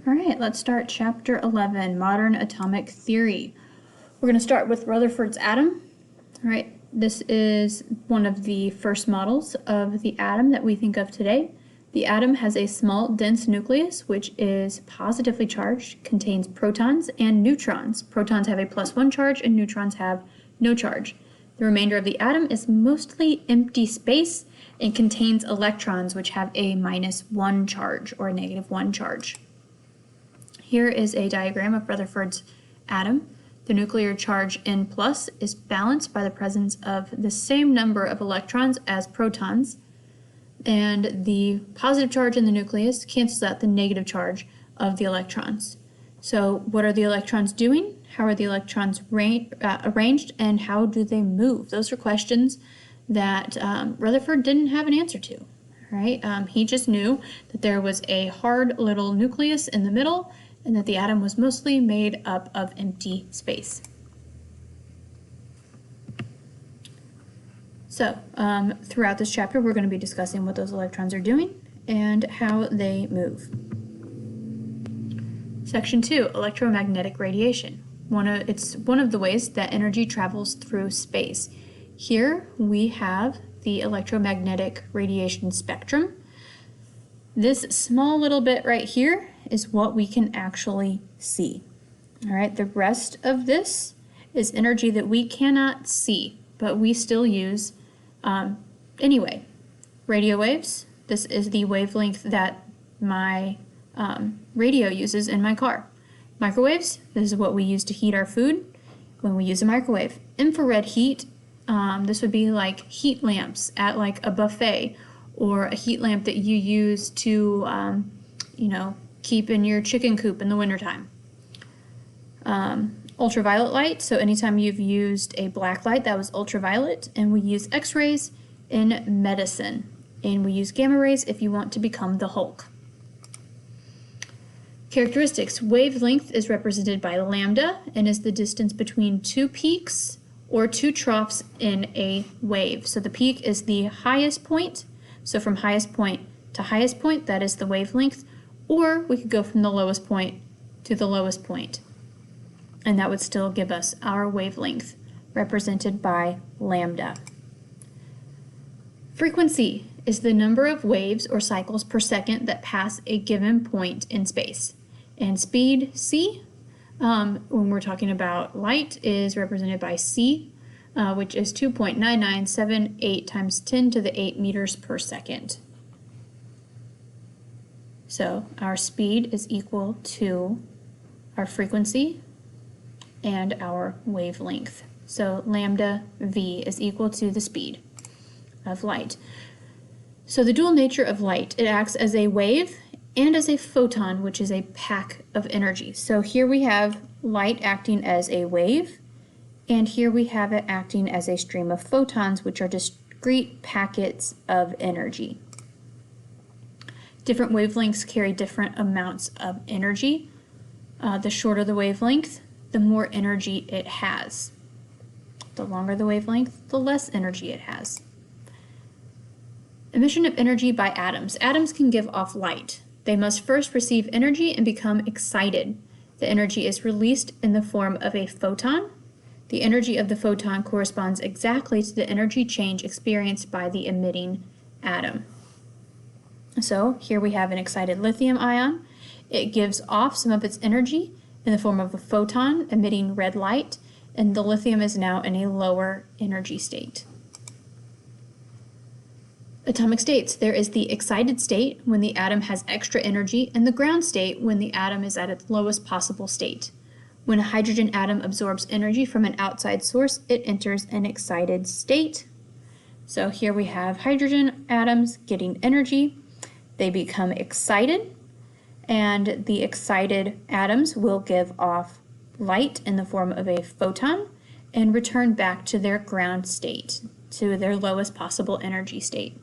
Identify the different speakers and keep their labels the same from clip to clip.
Speaker 1: All right, let's start chapter 11, Modern Atomic Theory. We're going to start with Rutherford's atom. All right, this is one of the first models of the atom that we think of today. The atom has a small, dense nucleus, which is positively charged, contains protons and neutrons. Protons have a +1 charge and neutrons have no charge. The remainder of the atom is mostly empty space and contains electrons, which have a -1 charge or a -1 charge. Here is a diagram of Rutherford's atom. The nuclear charge N+ is balanced by the presence of the same number of electrons as protons, and the positive charge in the nucleus cancels out the negative charge of the electrons. So what are the electrons doing? How are the electrons arranged, and how do they move? Those are questions that Rutherford didn't have an answer to. Right? He just knew that there was a hard little nucleus in the middle and that the atom was mostly made up of empty space. So, throughout this chapter, we're going to be discussing what those electrons are doing and how they move. Section 2, electromagnetic radiation. It's one of the ways that energy travels through space. Here we have the electromagnetic radiation spectrum. This small little bit right here is what we can actually see. All right, the rest of this is energy that we cannot see, but we still use anyway. Radio waves, this is the wavelength that my radio uses in my car. Microwaves, this is what we use to heat our food when we use a microwave. Infrared heat, this would be like heat lamps at like a buffet, or a heat lamp that you use to, keep in your chicken coop in the wintertime. Ultraviolet light, so anytime you've used a black light, that was ultraviolet. And we use X-rays in medicine. And we use gamma rays if you want to become the Hulk. Characteristics. Wavelength is represented by lambda and is the distance between two peaks or two troughs in a wave. So the peak is the highest point. So from highest point to highest point, that is the wavelength. Or we could go from the lowest point to the lowest point. And that would still give us our wavelength, represented by lambda. Frequency is the number of waves or cycles per second that pass a given point in space. And speed, c, when we're talking about light, is represented by c, which is 2.9978 times 10 to the 8 meters per second. So our speed is equal to our frequency and our wavelength. So lambda v is equal to the speed of light. So the dual nature of light, it acts as a wave and as a photon, which is a pack of energy. So here we have light acting as a wave, and here we have it acting as a stream of photons, which are discrete packets of energy. Different wavelengths carry different amounts of energy. The shorter the wavelength, the more energy it has. The longer the wavelength, the less energy it has. Emission of energy by atoms. Atoms can give off light. They must first receive energy and become excited. The energy is released in the form of a photon. The energy of the photon corresponds exactly to the energy change experienced by the emitting atom. So here we have an excited lithium ion. It gives off some of its energy in the form of a photon emitting red light, and the lithium is now in a lower energy state. Atomic states. There is the excited state when the atom has extra energy, and the ground state when the atom is at its lowest possible state. When a hydrogen atom absorbs energy from an outside source, it enters an excited state. So here we have hydrogen atoms getting energy. They become excited, and the excited atoms will give off light in the form of a photon and return back to their ground state, to their lowest possible energy state.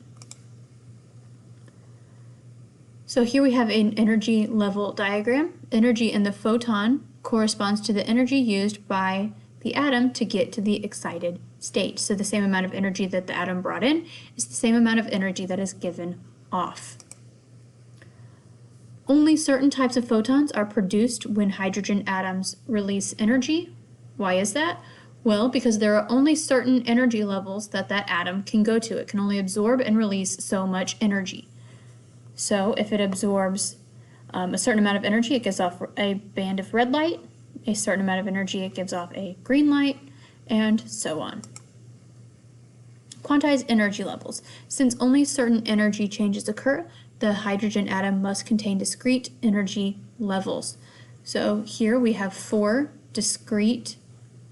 Speaker 1: So here we have an energy level diagram. Energy in the photon corresponds to the energy used by the atom to get to the excited state. So the same amount of energy that the atom brought in is the same amount of energy that is given off. Only certain types of photons are produced when hydrogen atoms release energy. Why is that? Well, because there are only certain energy levels that that atom can go to. It can only absorb and release so much energy. So if it absorbs a certain amount of energy, it gives off a band of red light. A certain amount of energy, it gives off a green light, and so on. Quantized energy levels. Since only certain energy changes occur, the hydrogen atom must contain discrete energy levels. So here we have 4 discrete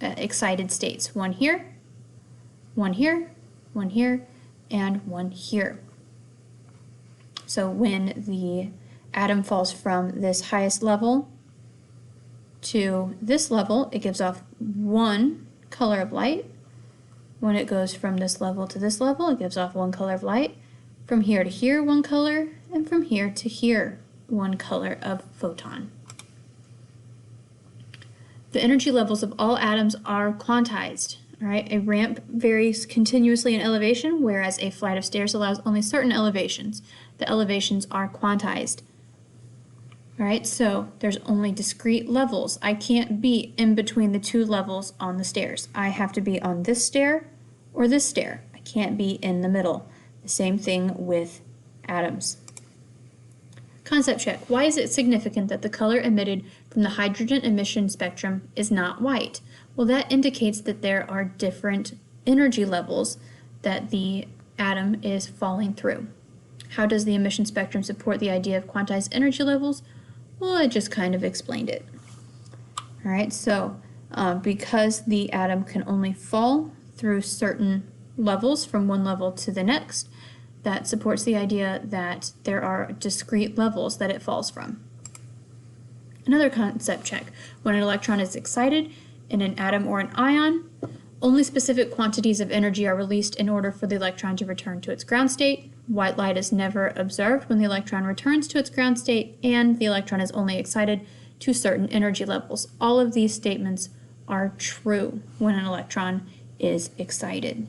Speaker 1: excited states. One here, one here, one here, and one here. So when the atom falls from this highest level to this level, it gives off one color of light. When it goes from this level to this level, it gives off one color of light. From here to here, one color, and from here to here, one color of photon. The energy levels of all atoms are quantized. All right, a ramp varies continuously in elevation, whereas a flight of stairs allows only certain elevations. The elevations are quantized. All right, so there's only discrete levels. I can't be in between the 2 levels on the stairs. I have to be on this stair or this stair. I can't be in the middle. The same thing with atoms. Concept check. Why is it significant that the color emitted from the hydrogen emission spectrum is not white? Well, that indicates that there are different energy levels that the atom is falling through. How does the emission spectrum support the idea of quantized energy levels? Well, I just kind of explained it. All right, so because the atom can only fall through certain levels from one level to the next, that supports the idea that there are discrete levels that it falls from. Another concept check. When an electron is excited in an atom or an ion, only specific quantities of energy are released in order for the electron to return to its ground state. White light is never observed when the electron returns to its ground state, and the electron is only excited to certain energy levels. All of these statements are true when an electron is excited.